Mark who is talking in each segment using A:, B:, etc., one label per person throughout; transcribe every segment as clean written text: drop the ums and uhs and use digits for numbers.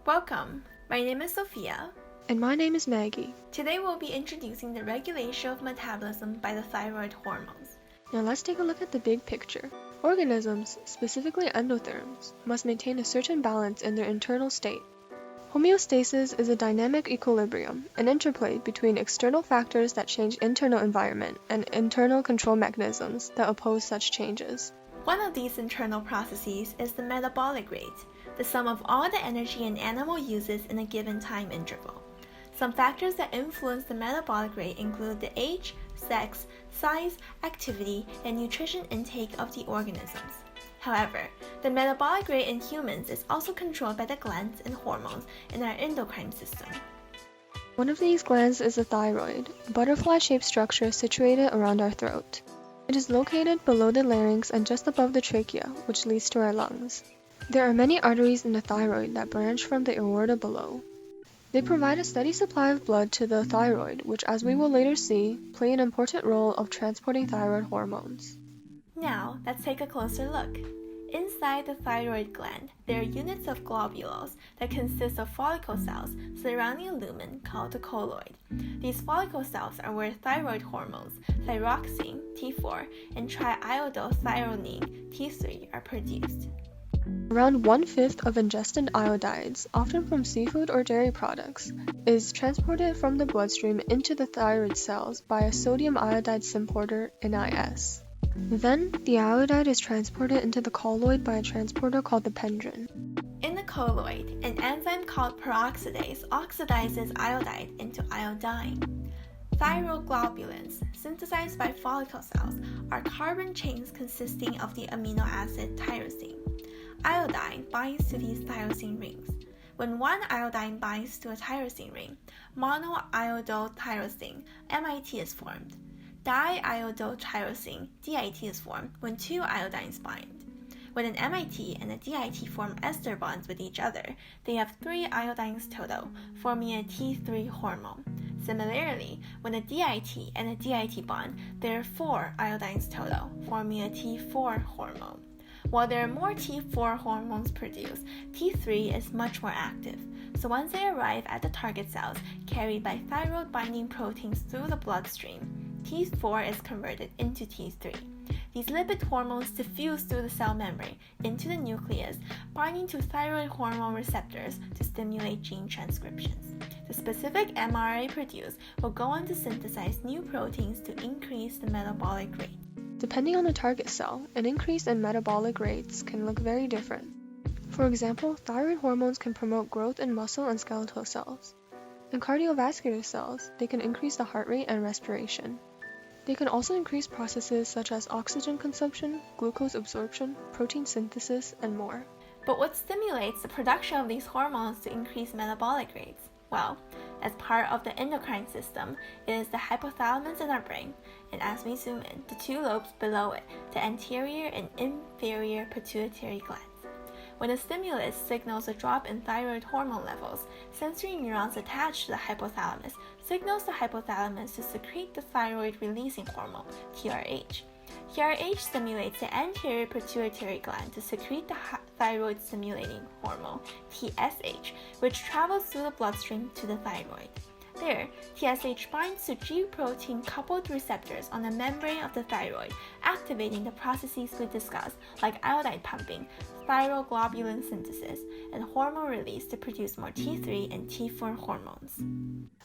A: Welcome! My name is Sophia.
B: And my name is Maggie.
A: Today we'll be introducing the regulation of metabolism by the thyroid hormones.
B: Now let's take a look at the big picture. Organisms, specifically endotherms, must maintain a certain balance in their internal state. Homeostasis is a dynamic equilibrium, an interplay between external factors that change internal environment and internal control mechanisms that oppose such changes.
A: One of these internal processes is the metabolic rate, the sum of all the energy an animal uses in a given time interval. Some factors that influence the metabolic rate include the age, sex, size, activity, and nutrition intake of the organisms. However, the metabolic rate in humans is also controlled by the glands and hormones in our endocrine system.
B: One of these glands is the thyroid, a butterfly-shaped structure situated around our throat. It is located below the larynx and just above the trachea, which leads to our lungs. There are many arteries in the thyroid that branch from the aorta below. They provide a steady supply of blood to the thyroid, which, as we will later see, play an important role of transporting thyroid hormones.
A: Now, let's take a closer look. Inside the thyroid gland, there are units of globules that consist of follicle cells surrounding a lumen called the colloid. These follicle cells are where thyroid hormones, thyroxine, T4, and triiodothyronine, T3, are produced.
B: Around 1/5 of ingested iodides, often from seafood or dairy products, is transported from the bloodstream into the thyroid cells by a sodium iodide symporter, NIS. Then, the iodide is transported into the colloid by a transporter called the pendrin.
A: In the colloid, an enzyme called peroxidase oxidizes iodide into iodine. Thyroglobulins, synthesized by follicle cells, are carbon chains consisting of the amino acid tyrosine. Iodine binds to these tyrosine rings. When one iodine binds to a tyrosine ring, monoiodotyrosine, MIT, is formed. Diiodotyrosine, DIT, is formed when two iodines bind. When an MIT and a DIT form ester bonds with each other, they have 3 iodines total, forming a T3 hormone. Similarly, when a DIT and a DIT bond, there are 4 iodines total, forming a T4 hormone. While there are more T4 hormones produced, T3 is much more active. So once they arrive at the target cells carried by thyroid-binding proteins through the bloodstream, T4 is converted into T3. These lipid hormones diffuse through the cell membrane into the nucleus, binding to thyroid hormone receptors to stimulate gene transcriptions. The specific mRNA produced will go on to synthesize new proteins to increase the metabolic rate.
B: Depending on the target cell, an increase in metabolic rates can look very different. For example, thyroid hormones can promote growth in muscle and skeletal cells. In cardiovascular cells, they can increase the heart rate and respiration. They can also increase processes such as oxygen consumption, glucose absorption, protein synthesis, and more.
A: But what stimulates the production of these hormones to increase metabolic rates? Well, as part of the endocrine system, it is the hypothalamus in our brain, and as we zoom in, the 2 lobes below it, the anterior and inferior pituitary glands. When a stimulus signals a drop in thyroid hormone levels, sensory neurons attached to the hypothalamus signals the hypothalamus to secrete the thyroid-releasing hormone, TRH. TRH stimulates the anterior pituitary gland to secrete the thyroid-stimulating hormone, TSH, which travels through the bloodstream to the thyroid. There, TSH binds to G protein-coupled receptors on the membrane of the thyroid, activating the processes we discussed, like iodide pumping, thyroglobulin synthesis, and hormone release to produce more T3 and T4 hormones.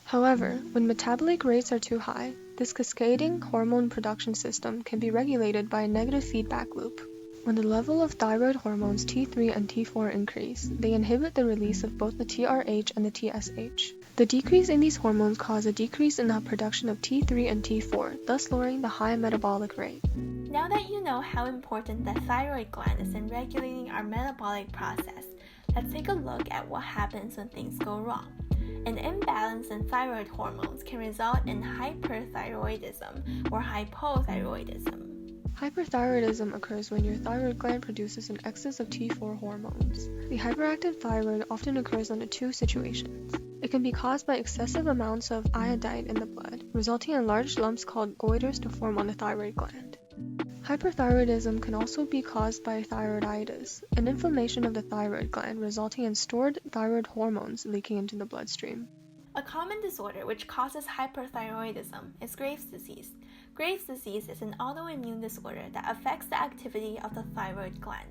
B: However, when metabolic rates are too high, this cascading hormone production system can be regulated by a negative feedback loop. When the level of thyroid hormones T3 and T4 increase, they inhibit the release of both the TRH and the TSH. The decrease in these hormones cause a decrease in the production of T3 and T4, thus lowering the high metabolic rate.
A: Now that you know how important the thyroid gland is in regulating our metabolic process, let's take a look at what happens when things go wrong. An imbalance in thyroid hormones can result in hyperthyroidism or hypothyroidism.
B: Hyperthyroidism occurs when your thyroid gland produces an excess of T4 hormones. The hyperactive thyroid often occurs under 2 situations. It can be caused by excessive amounts of iodide in the blood, resulting in large lumps called goiters to form on the thyroid gland. Hyperthyroidism can also be caused by thyroiditis, an inflammation of the thyroid gland resulting in stored thyroid hormones leaking into the bloodstream.
A: A common disorder which causes hyperthyroidism is Graves' disease. Graves' disease is an autoimmune disorder that affects the activity of the thyroid gland.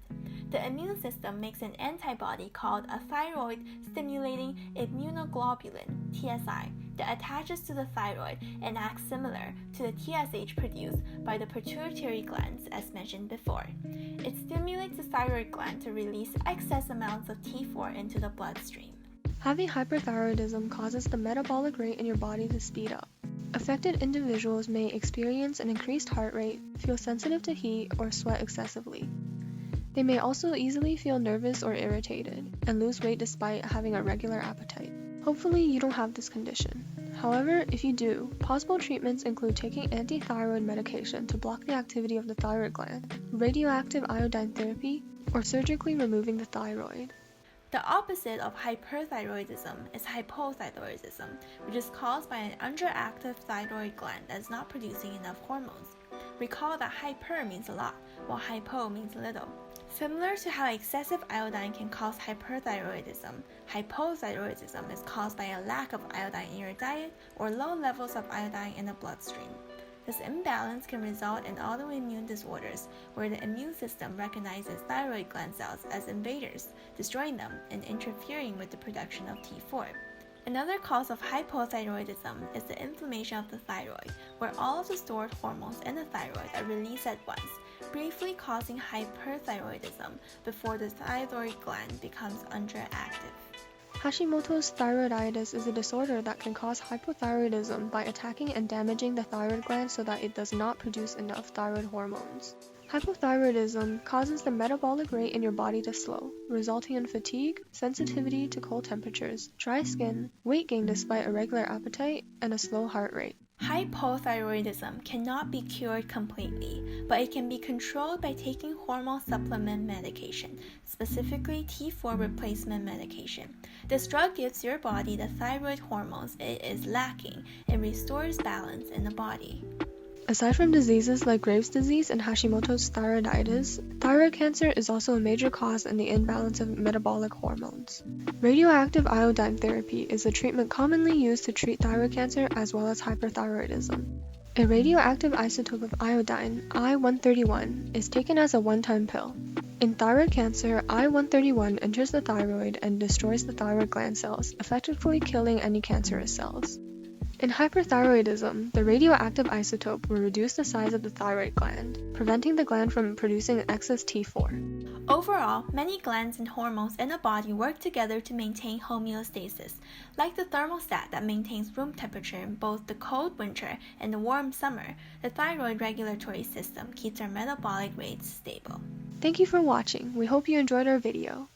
A: The immune system makes an antibody called a thyroid-stimulating immunoglobulin, TSI, that attaches to the thyroid and acts similar to the TSH produced by the pituitary glands as mentioned before. It stimulates the thyroid gland to release excess amounts of T4 into the bloodstream.
B: Having hyperthyroidism causes the metabolic rate in your body to speed up. Affected individuals may experience an increased heart rate, feel sensitive to heat, or sweat excessively. They may also easily feel nervous or irritated, and lose weight despite having a regular appetite. Hopefully you don't have this condition. However, if you do, possible treatments include taking anti-thyroid medication to block the activity of the thyroid gland, radioactive iodine therapy, or surgically removing the thyroid.
A: The opposite of hyperthyroidism is hypothyroidism, which is caused by an underactive thyroid gland that is not producing enough hormones. Recall that hyper means a lot, while hypo means little. Similar to how excessive iodine can cause hyperthyroidism, hypothyroidism is caused by a lack of iodine in your diet or low levels of iodine in the bloodstream. This imbalance can result in autoimmune disorders where the immune system recognizes thyroid gland cells as invaders, destroying them and interfering with the production of T4. Another cause of hypothyroidism is the inflammation of the thyroid, where all of the stored hormones in the thyroid are released at once, briefly causing hyperthyroidism before the thyroid gland becomes underactive.
B: Hashimoto's thyroiditis is a disorder that can cause hypothyroidism by attacking and damaging the thyroid gland so that it does not produce enough thyroid hormones. Hypothyroidism causes the metabolic rate in your body to slow, resulting in fatigue, sensitivity to cold temperatures, dry skin, weight gain despite a regular appetite, and a slow heart rate.
A: Hypothyroidism cannot be cured completely, but it can be controlled by taking hormone supplement medication, specifically T4 replacement medication. This drug gives your body the thyroid hormones it is lacking and restores balance in the body.
B: Aside from diseases like Graves' disease and Hashimoto's thyroiditis, thyroid cancer is also a major cause in the imbalance of metabolic hormones. Radioactive iodine therapy is a treatment commonly used to treat thyroid cancer as well as hyperthyroidism. A radioactive isotope of iodine, I-131, is taken as a one-time pill. In thyroid cancer, I-131 enters the thyroid and destroys the thyroid gland cells, effectively killing any cancerous cells. In hyperthyroidism, the radioactive isotope will reduce the size of the thyroid gland, preventing the gland from producing excess T4.
A: Overall, many glands and hormones in the body work together to maintain homeostasis. Like the thermostat that maintains room temperature in both the cold winter and the warm summer, the thyroid regulatory system keeps our metabolic rates stable.
B: Thank you for watching. We hope you enjoyed our video.